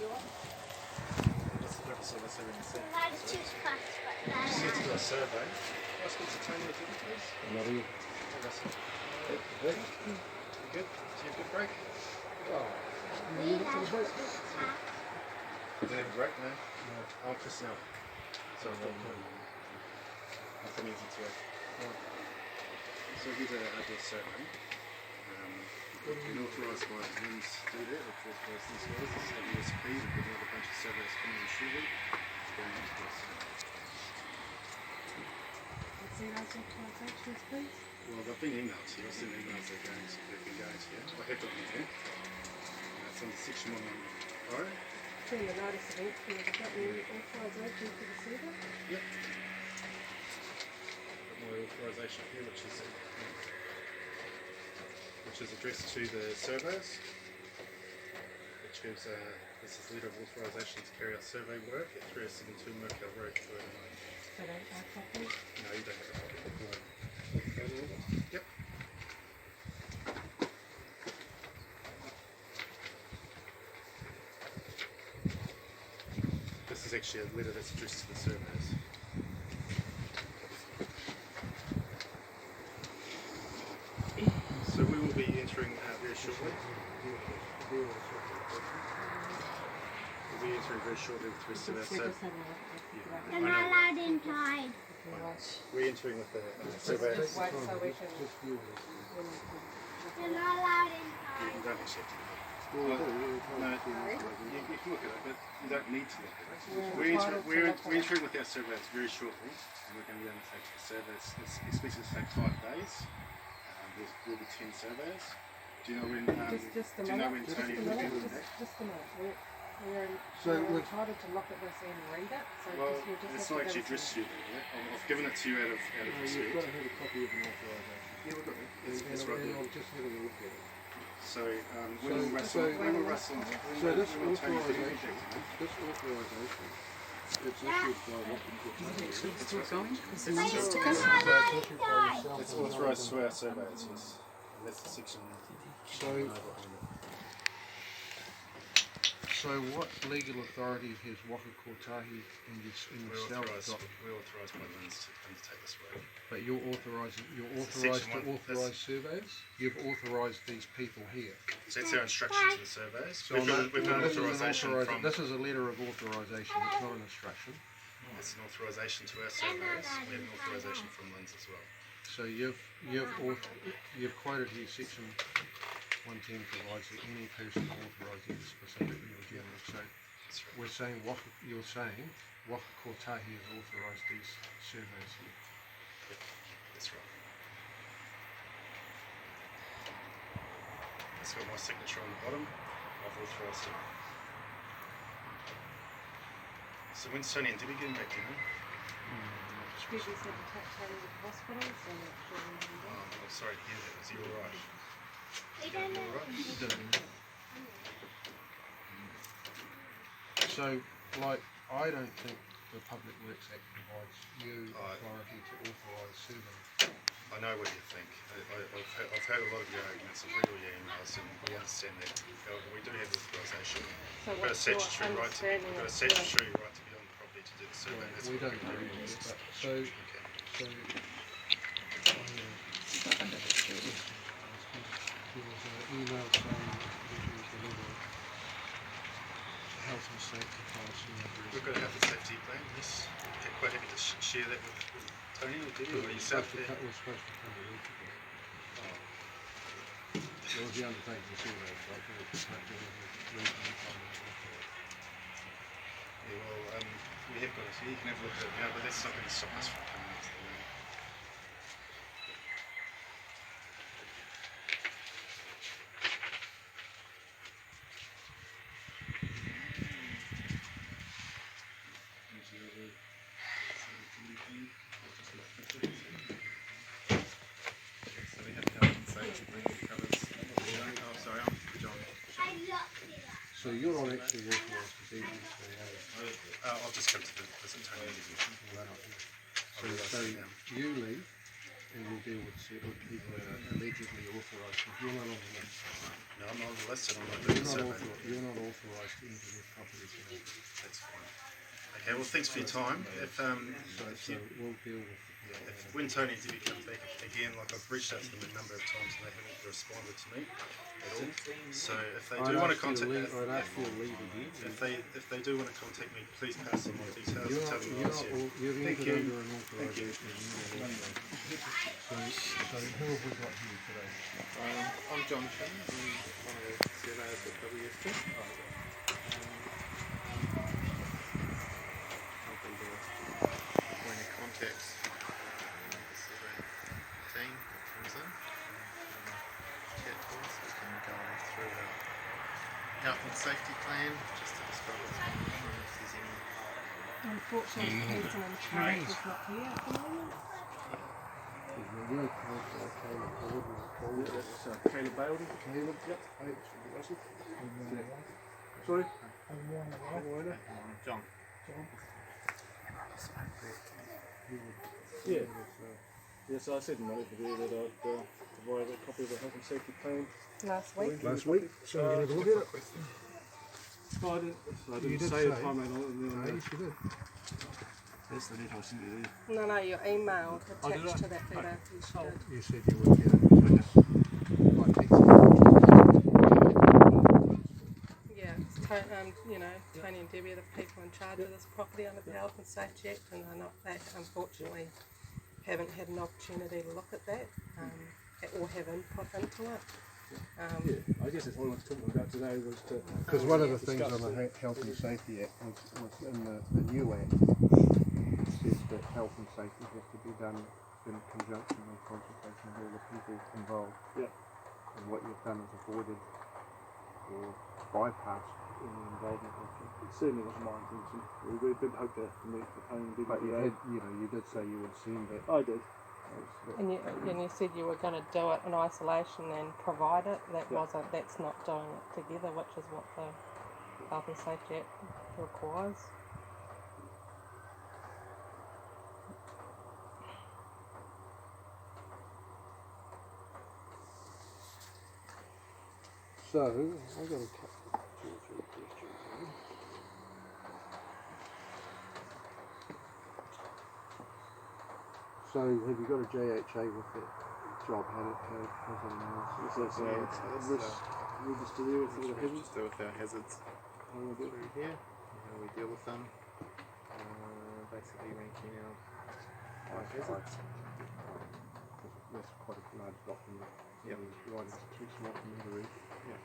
you want? What's the purpose of us having a survey? That's too fast, but Just need to do a survey. Can I speak to Tony or Jimmy, please? Not here. Hey, Russell. You good? Did you have a good break? we have to Did you have a break? No? No. I'm Chris now. So I'm from NZTA. So here's a outdoor survey. We've been authorised by LINZ to do that, which authorised these guys. This is our USP. We've got another bunch of surveys coming in shortly. Going into this. What's the transactions, please? Well, they've been emailed to you. I've sent emails that they've been going to you. I have got them here. It's under section 110. Put in the notice of entry, have you got the authorisation for the survey? Yep. Got my authorisation here, which is addressed to the surveyors, which gives this is letter of authorisation to carry out survey work at 372 Merkel Road, Whanau. So don't have copies? No, you don't have a copy. Yep. This is actually a letter that's addressed to the surveyors. So we will be entering very shortly. We'll be entering very shortly with the rest of our survey. They're not allowed inside. We're entering with the surveyors. Just wait so we can... They're not allowed You inside. don't actually have to look. No, you can look at it, but you don't need to look at it. We're entering with our surveys very shortly, and we're going to be undertaking the surveys. It's expected to take 5 days. There will be 10 surveys. Do you know when? Just do you know when Tony will be doing that? Just a minute. We're entitled to look at this and read it. So Well, we'll just it's have not to actually go addressed to you. I've given it to you out of respect. You've got to have a copy of an authorisation. Yeah, we've got it. It's And right there. I'll just have a look at it. So when will Russell? So this authorisation, it's issued by what? It's authorised to our surveyors, yes. And that's the section. So what legal authority has Waka Kotahi in itself got? We're authorised by LINZ to undertake this work. But you're authorised to Section 1, authorise surveys? You've authorised these people here. So that's our instruction to the surveyors. So We've got authorisation from... This is a letter of authorisation, it's not an instruction. It's an authorisation to our surveyors. We have an authorisation from LINZ as well. So you've quoted here section 110 provides that any person authorised in specifically or general. So we're saying you're saying Waka Kotahi has authorised these surveys here. Yep, that's right. It's got my signature on the bottom. I've authorised it. So when's Tony and Debbie getting back to him? Usually said to take Tony to the hospital, so I'm not sure when he'll be back. I'm sorry to hear that. Is he alright? We don't know. So, like, I don't think the Public Works Act provides you authority to authorise surveys. I know what you think. I've heard a lot of your arguments. I've read all your emails, and we understand that. We do have authorisation. So We've got a what's your statutory right to be understanding on of the property to do the survey. That's We what don't we're do doing. that, but so there was an email saying that you deliver health and safety policy. We've got a health and safety plan, yes. We're quite happy to share that with Tony or Debbie or yourself. It was supposed to come a week ago. There was the undertaking to survey, so I thought it was not doing it. Yeah, well, we have got it here. You can have a look at it now, but that's not going to stop us from coming into the room. So we have health and safety plan covers. Oh, sorry, I'm John. So you're not actually authorised to do this, I'll just come to visit Tony. so you leave and we'll deal with people that are allegedly authorised. If you're not on the list, No, I'm not on the list and I'm not doing the survey. you're not authorised to enter the property. That's fine. Okay, well, thanks for your time. If you, we'll deal with when Tony and Debbie come back again, like I've reached out to them a number of times and they haven't responded to me at all. So if they do want to contact me, if they do want to contact me, please pass on my details and tell them I'll see you. Thank you. Thank you. So who have we got here today? I'm Jonathan. I'm one of the surveyors at WS23. I'll be the point of contact the survey team that comes in and chat to us. We can go through our health and safety plan just to describe what's going on and if there's any. Unfortunately, the person in charge is not here at the moment. Caleb Bailey. Caleb, yep. Sorry? John. Yeah. Yeah, so I said in my letter there that I'd provide a copy of the health and safety plan. Last week. Last week. So you have a look at it? No, I didn't You did say the say. time and all. No, yes, you did. That's the letter I sent you there. No, your email Oh, did attached I? to that letter. You should. You said you would get it. Like text. Yeah, it's Tony and Debbie are the people in charge of this property under the Health and Safety Act, and they're not, they unfortunately haven't had an opportunity to look at that or have input into it. Yeah, I guess that's what I was talking about today was to... Because one of the things on the Health and Safety Act was in the new Act says that health and safety has to be done in conjunction with consultation with all the people involved. Yeah. And what you've done is avoided or bypassed any involvement with it. It certainly wasn't my intention. We did hope to meet the Tony and Debbie But you today. had, you did say you would send that. I did. And you said you were going to do it in isolation and provide it. That's not doing it together, which is what the Health and Safety Act requires. So, I've got a couple, 2 or 3 questions here. So, have you got a JHA with that job? Has it analysis? It's risk register there with all the hazards. Register with our hazards through here, and how we deal with them. Basically ranking our hazards. That's quite a large document. Yep. Right, it's too small for me to read. Yeah.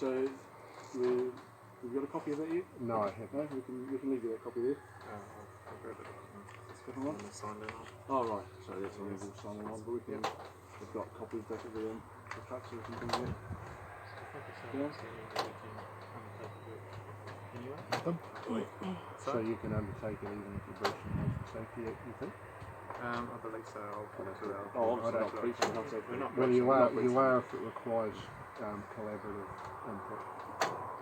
So we've got a copy of that yet? No, I haven't. No, we can leave you that copy there. I'll grab it. Different one? Signed in on. Oh right, so that's on the signing on, but we've got copies back of the truck so we can bring that. So you can undertake it even if you're breaching the Health and Safety Act, you think? I believe so. I'll put it to our. Obviously not breaching health safety. We're not Well, breaching, you we're are not breaching. if it requires collaborative input.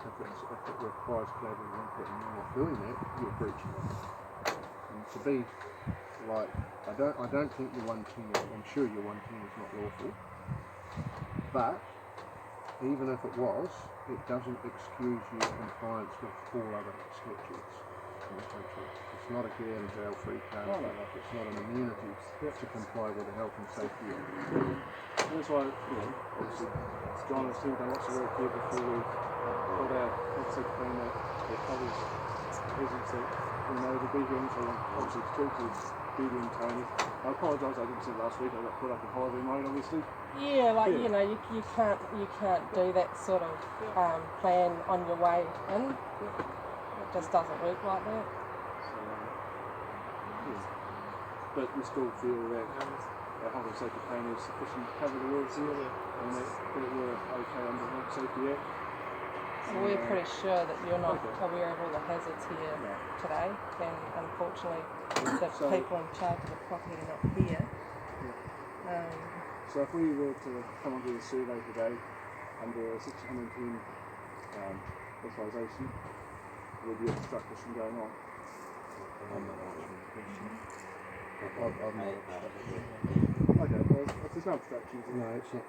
If it requires collaborative input and you're not doing that, you're breaching it. And to be like, I don't think your 110 I'm sure your 110 is not lawful, but even if it was, it doesn't excuse you compliance with all other statutes in the country. It's not a get out of jail free card. It's not an immunity to comply with the Health and Safety Act. And that's why, obviously John and Steve done lots of work here before we got our health safety plan that covers hazards that we know to be here. So obviously to talk to Debbie and Tony. I apologise, I didn't say last week, I got caught up in holiday mode obviously. Yeah, you can't do that sort of plan on your way in. It just doesn't work like that. So, but we still feel that our health and safety plan is sufficient to cover the words here and that we're okay under the Health and Safety Act. So we're pretty sure that you're not aware of all the hazards here today, and unfortunately the people in charge of the property are not here. So if we were to come onto the survey today under Section 110 authorisation, would you obstruct us from going on? I'm not answering the question. I'm not Okay, well, if there's no obstructions, then No, it's not.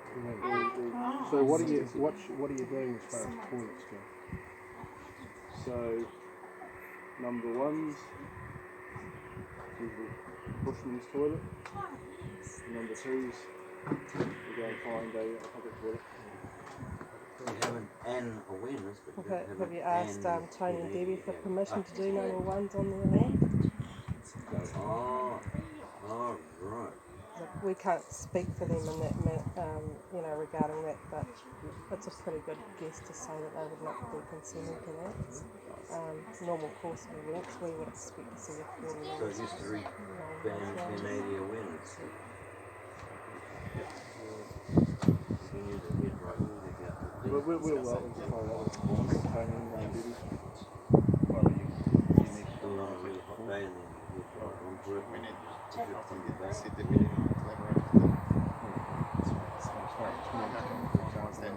So what are you doing as far as points, Joe? So, number one's the bushman's toilet. Number two's we go and find a public toilet. You have an awareness, but you don't Have you an asked Tony and Debbie for yeah. permission to do number ones on their land? Oh, right. Look, we can't speak for them in that, regarding that, but it's a pretty good guess to say that they would not be consenting to that. Normal course of events, we would expect to see a 40 So years. just to ban the awareness. But we'll follow that with Tony and Debbie. We need they said that we need to collaborate with them.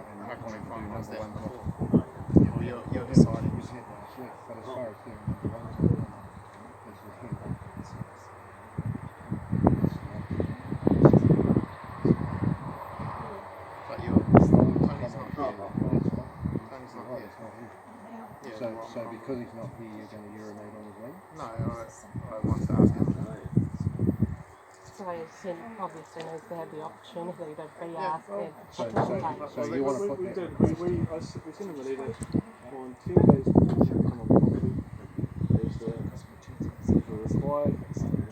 I'm not calling for number one before. Well, you're deciding. You said last week, but as far as doing number ones, is the thing. But Tony's not here. Tony's not here. Yeah, So because he's not here, you're going to urinate on his land? no, I want to ask him. So he obviously needs to have the opportunity to be asked and So you want to put we that? did. We sent him a letter on 10 days before he come on property. We required,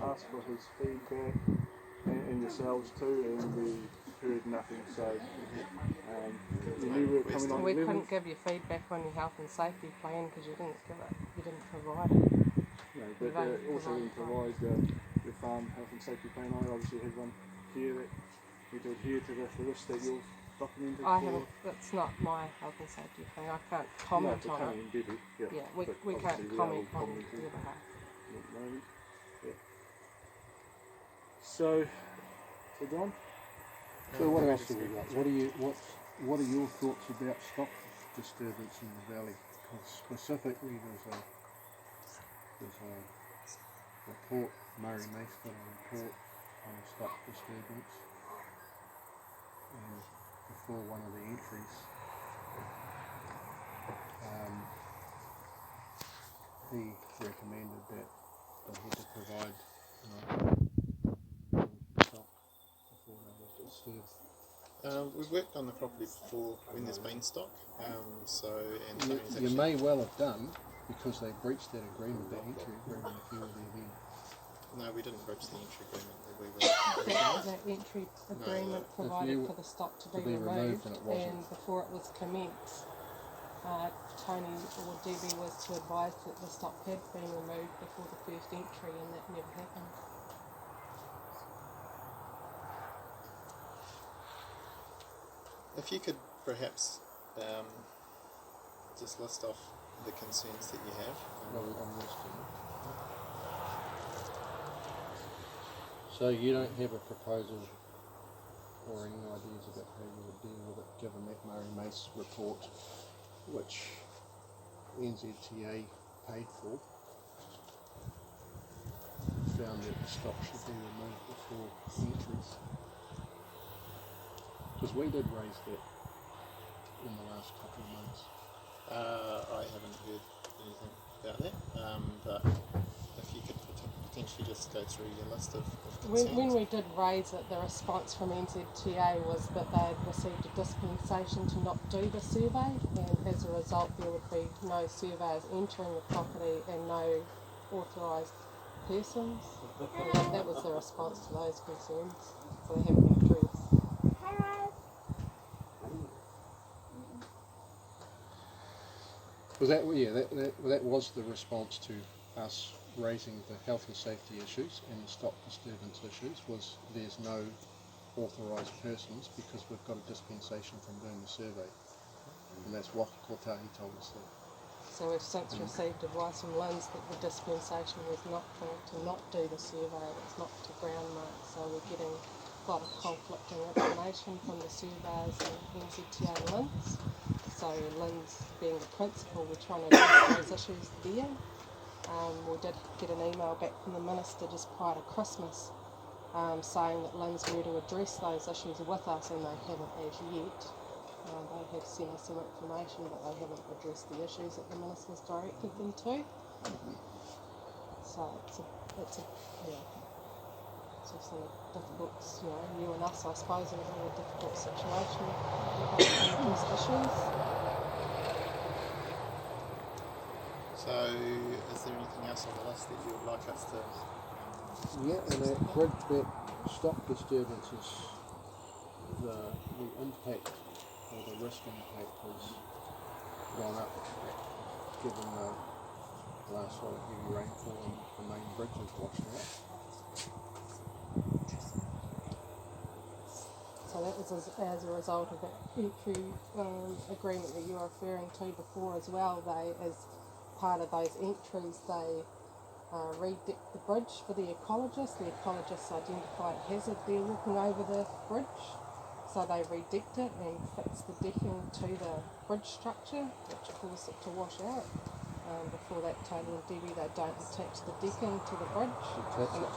asked for his feedback and yourselves too, and we heard nothing. So we knew we were coming on we 11th. couldn't give you feedback on your health and safety plan because you didn't provide it. No, but also didn't provide your farm health and safety plan. I obviously had one here that we to adhere to the list that you've documented. I haven't. That's not my health and safety plan. I can't comment on it. Yeah, we can't comment on your behalf. Yeah. So John. So what else have we got? What are your thoughts about stock disturbance in the valley? Because specifically there's a report, Murray Mace got a report on stock disturbance, and before one of the entries he recommended that they had to provide stock before they were disturbed. We've worked on the property before when there's been stock, and Tony's You actually may well have done, because they breached that agreement, that entry agreement, if you were there then. no, we didn't breach the entry agreement. We were That entry agreement provided for the stock to be removed, and it wasn't. and before it was commenced, Tony or Debbie was to advise that the stock had been removed before the first entry, and that never happened. If you could perhaps just list off the concerns that you have. I'm listening. So you don't have a proposal or any ideas about how you would deal with it, given that Murray Mace report, which NZTA paid for, found that the stock should be removed before entries? Because we did raise that in the last couple of months. I haven't heard anything about that, but if you could potentially just go through your list of concerns. When we did raise it, the response from NZTA was that they had received a dispensation to not do the survey, and as a result there would be no surveyors entering the property and no authorised persons. And that was the response to those concerns, so they haven't been addressed. Well, that was the response to us raising the health and safety issues and the stock disturbance issues, was there's no authorised persons because we've got a dispensation from doing the survey. And that's what Kotahi told us that. So we've since received advice from LINZ that the dispensation was not to not do the survey, it was not to ground mark, so we're getting a lot of conflicting information from the surveyors and NZTA LINZ. So LINZ being the principal, we're trying to address those issues there. We did get an email back from the Minister just prior to Christmas saying that LINZ were to address those issues with us, and they haven't as yet. They have sent us some information, but they haven't addressed the issues that the Minister's directed them to. So it's just a difficult, you and us, I suppose, in a really difficult situation to address issues. So, is there anything else on the list that you would like us to? Yeah, and that stock disturbances, the impact or the risk impact has gone up given the last lot of heavy rainfall and the main bridges washed out. So that was as a result of that entry agreement that you were referring to before as well. They, as part of those entries, they re-decked the bridge for the ecologists. The ecologists identified a hazard there walking over the bridge. So they re-decked it and fixed the decking to the bridge structure, which caused it to wash out. Before that, Tony and Debbie, they don't attach the decking to the bridge, and it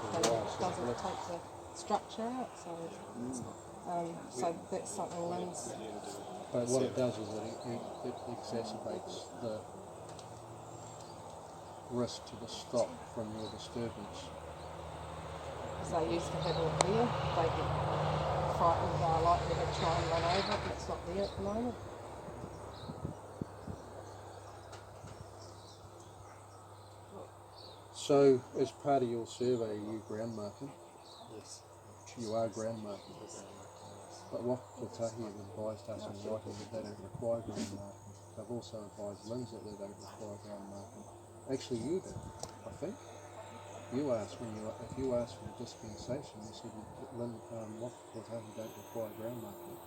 doesn't take the structure out. So that's something LINZ. But what it does is it exacerbates the risk to the stock from your disturbance. Because they used to have it there, they get frightened, they're likely to try and run over it, it's not there at the moment. So, as part of your survey, are you ground marking? Yes. You are ground marking. But what Kotahi have advised us in writing that they don't require ground marking. They've also advised LINZ that they don't require ground marking. Actually, you did, I think. You asked if you asked for a dispensation, you said what Kotahi don't require ground marking.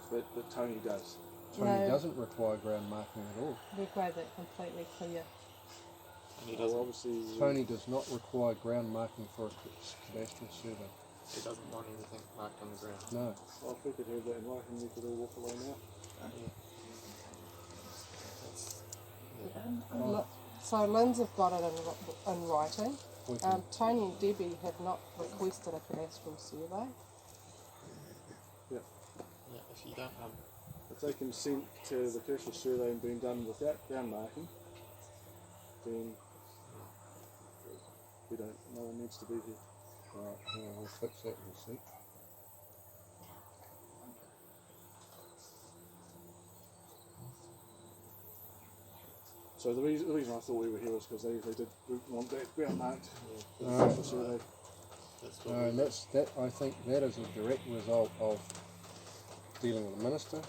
But Tony does. Tony doesn't require ground marking at all. We've made that completely clear. And he doesn't. Obviously, Tony does not require ground marking for a cadastral survey. He doesn't want anything marked on the ground. No. well, if we could have that in writing, we could all walk away now. So LINZ have got it in writing. Tony and Debbie have not requested a cadastral survey. Yeah. Yeah, if you don't If they consent to the cadastral survey being done without ground marking, then no one needs to be here. Right, yeah, we'll fix that, we'll see. So the reason I thought we were here was because they did want that ground marked. Alright. Survey. that's what And I think that is a direct result of dealing with the Minister,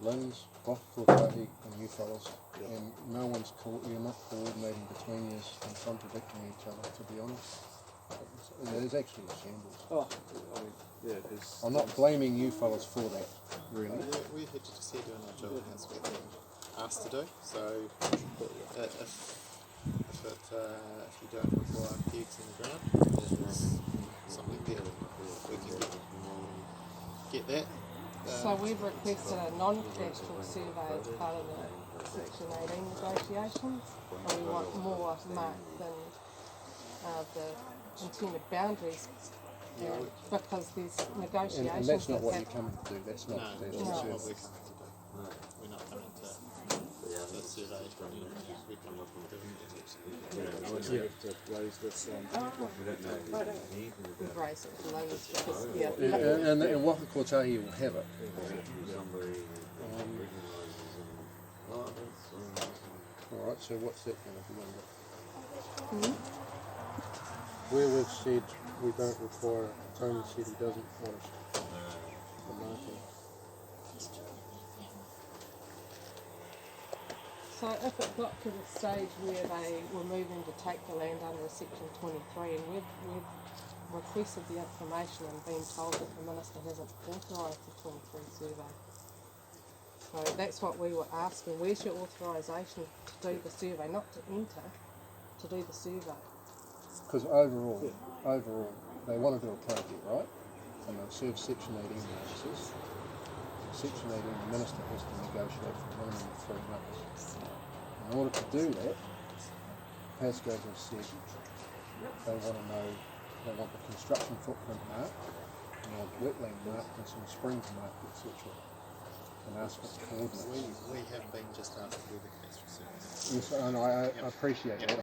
LINZ, Kotahi and you fellas. Yeah. And you're not coordinating between you and contradicting each other, to be honest. It is actually a shambles. Oh, I mean, yeah, it is. I'm not blaming you fellas for that, really. we're just here doing our job, and that's what we're asked to do. So if you don't require pegs in the ground, then there's something there. We can get that. So we've requested a non-cadastral survey as part of the Section 18 negotiations, and we want more marked than the intended boundaries, because there's negotiations. And that's not what you're coming to do, that's not No, the that's not survey. what we're coming to do. We're not coming to the survey. We're coming to do We have to raise this. We've raised it with LINZ because, And Waka Kotahi will have it. Alright, so what's that going to be under? Where we've said we don't require, Tony said he doesn't want a marking. So if it got to the stage where they were moving to take the land under Section 23, and we've requested the information and been told that the Minister hasn't authorised the 23 survey. So that's what we were asking. Where's your authorisation to do the survey, not to enter, to do the survey? Because overall, they want to do a project, right? And they'll serve Section 18 notices. Section 18, the Minister has to negotiate for a minimum of 3 months. In order to do that, Pascoe have said they want the construction footprint marked, they want wetland marked and some springs marked, etc. and ask us to coordinate. We have been just asked to do the case research. Yes, and I appreciate that.